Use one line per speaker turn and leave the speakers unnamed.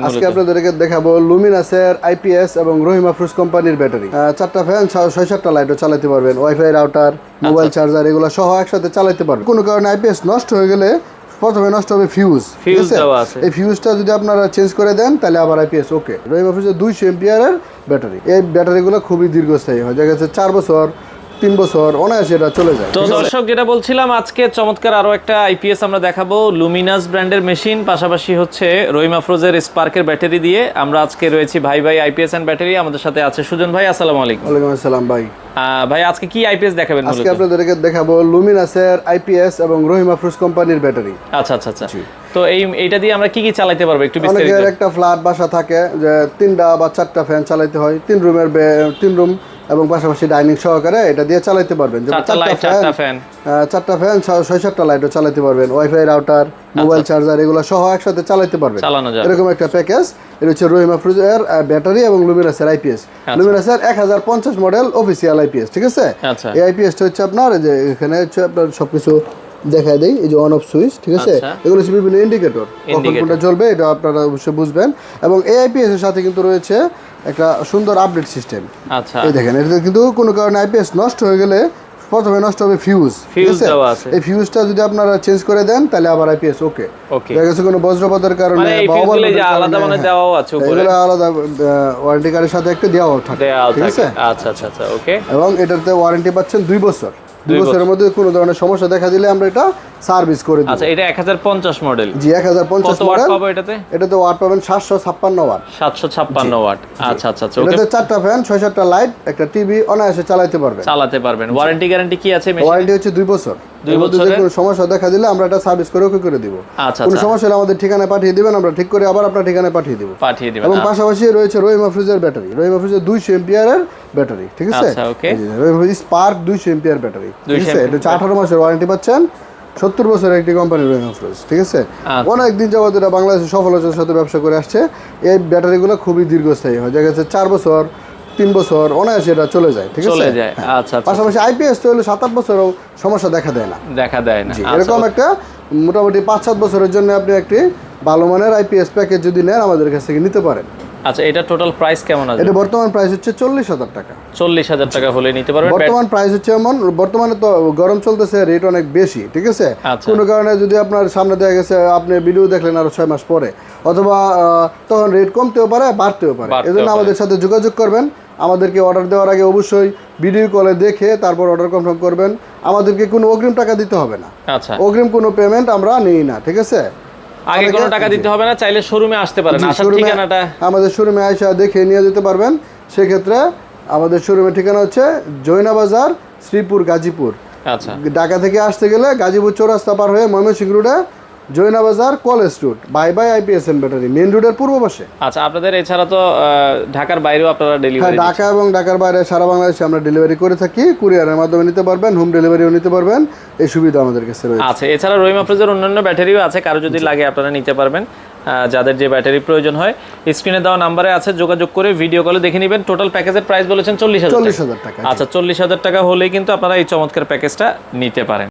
আজকে আপনাদেরকে দেখাবো লুমিনাসের আইপিএস এবং রহিম আফরোজ কোম্পানির ব্যাটারি। 4টা ফ্যান, 6-7টা লাইটও চালাতে পারবেন, ওয়াইফাই রাউটার, মোবাইল চার্জার এগুলো সহ একসাথে চালাতে পারবেন। কোনো কারণে আইপিএস নষ্ট হয়ে গেলে প্রথমে নষ্ট হবে ফিউজ। এই ফিউজটা যদি আপনারা চেঞ্জ করে দেন তাহলে আবার আইপিএস ওকে। রহিম আফরোজের 200 এম্পিয়ারের ব্যাটারি। এই ব্যাটারিগুলো খুবই দীর্ঘস্থায়ী হয়, দেখা যাচ্ছে 4 বছর 3 বছর অনায়াসে এটা চলে যায়।
তো দর্শক, যেটা বলছিলাম, আজকে চমৎকার আরো একটা আইপিএস আমরা দেখাবো, লুমিনাস ব্র্যান্ডের মেশিন, পাশাপাশি হচ্ছে রহিম আফরোজের স্পার্কের ব্যাটারি দিয়ে। আমরা আজকে রয়েছি ভাই আইপিএস এন্ড ব্যাটারি। আমাদের সাথে আছে সুজন ভাই। আসসালামু আলাইকুম।
ওয়ালাইকুম আসসালাম ভাই।
ভাই আজকে কি আইপিএস দেখাবেন?
আজকে আপনাদেরকে দেখাবো লুমিনাসের আইপিএস এবং রহিম আফরোজ কোম্পানির ব্যাটারি।
আচ্ছা। তো এইটা দিয়ে আমরা কি চালাতে পারবো একটু বিস্তারিত?
অনেকের একটা ফ্ল্যাট বাসা থাকে যে 3টা বা 4টা ফ্যান চালাতে হয়, 3 রুম এবং পাশাপাশি ডাইনিং সহকারে এটা দিয়ে চালাতে পারবেন। 4টা ফ্যান, 6-7টা লাইটও চালাতে পারবেন, ওয়াইফাই রাউটার, মোবাইল চার্জার এগুলো সহ একসাথে চালাতে পারবেন। এরকম একটা প্যাকেজ। এটা হচ্ছে রহিম আফরোজের ব্যাটারি এবং লুমিনাসের আইপিএস। লুমিনাসের 1050 মডেল অফিসিয়াল আইপিএস, ঠিক আছে? এই আইপিএসটা হচ্ছে আপনার যে এখানে হচ্ছে আপনার সবকিছু দেখা দেয়, এই যে অন অফ সুইচ, ঠিক আছে? এগুলো হচ্ছে বিভিন্ন ইন্ডিকেটর, কখন কোনটা জ্বলবে এটা আপনারা অবশ্যই বুঝবেন। এবং এই আইপিএস এর সাথে কিন্তু রয়েছে একটা সুন্দর আপডেট সিস্টেম।
আচ্ছা, এই
দেখেন, এটা কিন্তু কোনো কারণে আইপিএস নষ্ট হয়ে গেলে প্রথমে নষ্ট হবে ফিউজ। এই ফিউজটা যদি আপনারা চেঞ্জ করে দেন তাহলে আবার আইপিএস ওকে। দেখা গেছে কোনো বজ্রপাতের কারণে বা
আলাদা মানে দেওয়াও আছে উপরে,
এগুলো আলাদা ওয়ারেন্টি কার্ডের সাথে একটা দেওয়াও থাকে, ঠিক আছে?
আচ্ছা, ওকে।
এবং এটাতে ওয়ারেন্টি পাচ্ছেন 2 বছর। 2 বছরের মধ্যে কোনো ধরনের সমস্যা দেখা দিলে আমরা এটা সার্ভিস করে দিই।
আচ্ছা, এটা 1050 মডেল।
জি, 1050 মডেল।
কত ওয়াট পাবো এটাতে
ওয়াট পাবেন 756 ওয়াট।
756 ওয়াট। আচ্ছা, ওকে।
এটাতে 4টা ফ্যান, 6-7টা লাইট, একটা টিভি অনায়াসে চালাতে পারবেন।
ওয়ারেন্টি গ্যারান্টি কি আছে?
ওয়ারেন্টি হচ্ছে 2 বছর। 2 বছরের কোনো সমস্যা দেখা দিলে আমরা এটা সার্ভিস করে ওকে করে দিব। কোনো সমস্যা হলে আমাদের ঠিকানায় পাঠিয়ে দিবেন, আমরা ঠিক করে আবার আপনার ঠিকানায় পাঠিয়ে দিব। এবং পাশাপাশি রয়েছে রহিম আফরোজের ব্যাটারি। রহিম আফরোজের 200 এম্পিয়ারের ব্যাটারি, ঠিক আছে?
আচ্ছা, ওকে।
রহিম আফরোজ স্পার্ক 200 এম্পিয়ার ব্যাটারি, ঠিক আছে? এটা 18 মাসের ওয়ারেন্টি পাচ্ছেন। 70 বছরের একটি কোম্পানি রহিম আফরোজ, ঠিক আছে? অনেক দিন যাবত এটা বাংলাদেশে সফলতার সাথে ব্যবসা করে আসছে। এই ব্যাটারিগুলো খুবই দীর্ঘস্থায়ী হয়, দেখা যাচ্ছে 4 বছর 3 বছর অনায়াসে এটা চলে যায়, ঠিক আছে?
আচ্ছা।
পাশাপাশি আইপিএস তো হলে 7-8 বছরও সমস্যা দেখা দেয় না। এরকম একটা মোটামুটি 5-7 বছরের জন্য আপনি একটি ভালো মানের আইপিএস প্যাকেজ যদি নেন আমাদের কাছ থেকে নিতে পারেন।
আচ্ছা, এটা টোটাল প্রাইস কেমন আছে?
এটা বর্তমান প্রাইস হচ্ছে 40,000 টাকা।
40,000 টাকা হলে নিতে পারবেন।
বর্তমান প্রাইস হচ্ছে এমন, বর্তমানে তো গরম চলতেছে, রেট অনেক বেশি, ঠিক আছে? কোনো কারণে যদি আপনার সামনে দেখা গেছে আপনি ভিডিও দেখলেন আরো 6 মাস পরে, অথবা তখন রেট কমতেও পারে বাড়তেও পারে। এজন্য আমাদের সাথে যোগাযোগ করবেন। আমাদেরকে অর্ডার দেওয়ার আগে অবশ্যই ভিডিও কলে দেখে তারপর অর্ডার কনফার্ম করবেন। আমাদেরকে কোনো অগ্রিম টাকা দিতে হবে না।
আচ্ছা,
অগ্রিম কোনো পেমেন্ট আমরা নিই না, ঠিক আছে?
আগে কোনো টাকা দিতে হবে না, চাইলে শোরুমে আসতে পারেন। আসার ঠিকানাটা
আমাদের শোরুমে এসে দেখে নিয়ে যেতে পারবেন। সেক্ষেত্রে আমাদের শোরুমের ঠিকানা হচ্ছে জয়না বাজার, শ্রীপুর, গাজীপুর।
আচ্ছা,
ঢাকা থেকে আসতে গেলে গাজীপুর চৌরাস্তা পার হয়ে ময়মনসিংহ রোডে Joyna Bazar college road, by IPS and battery main রোডের পূর্ব পাশে।
আচ্ছা, আপনাদের এছাড়া তো ঢাকার বাইরেও আপনারা ডেলিভারি?
হ্যাঁ, ঢাকা এবং ঢাকার বাইরে সারা বাংলাদেশে আমরা ডেলিভারি করে থাকি। কুরিয়ারের মাধ্যমে নিতে পারবেন, হোম ডেলিভারিও নিতে পারবেন। এই সুবিধা আমাদের কাছে রয়েছে।
আচ্ছা, এছাড়া রহিম আফরোজের অন্যান্য ব্যাটারিও আছে, কারো যদি লাগে আপনারা নিতে পারবেন। যাদের যে ব্যাটারি প্রয়োজন হয় স্ক্রিনে দেওয়া নাম্বারে আছে, যোগাযোগ করে ভিডিও কলে দেখে নেবেন। টোটাল প্যাকেজের প্রাইস বলেছেন 40,000
টাকা।
আচ্ছা, 40,000 টাকা হলেই কিন্তু আপনারা এই চমৎকার প্যাকেজটা নিতে পারেন।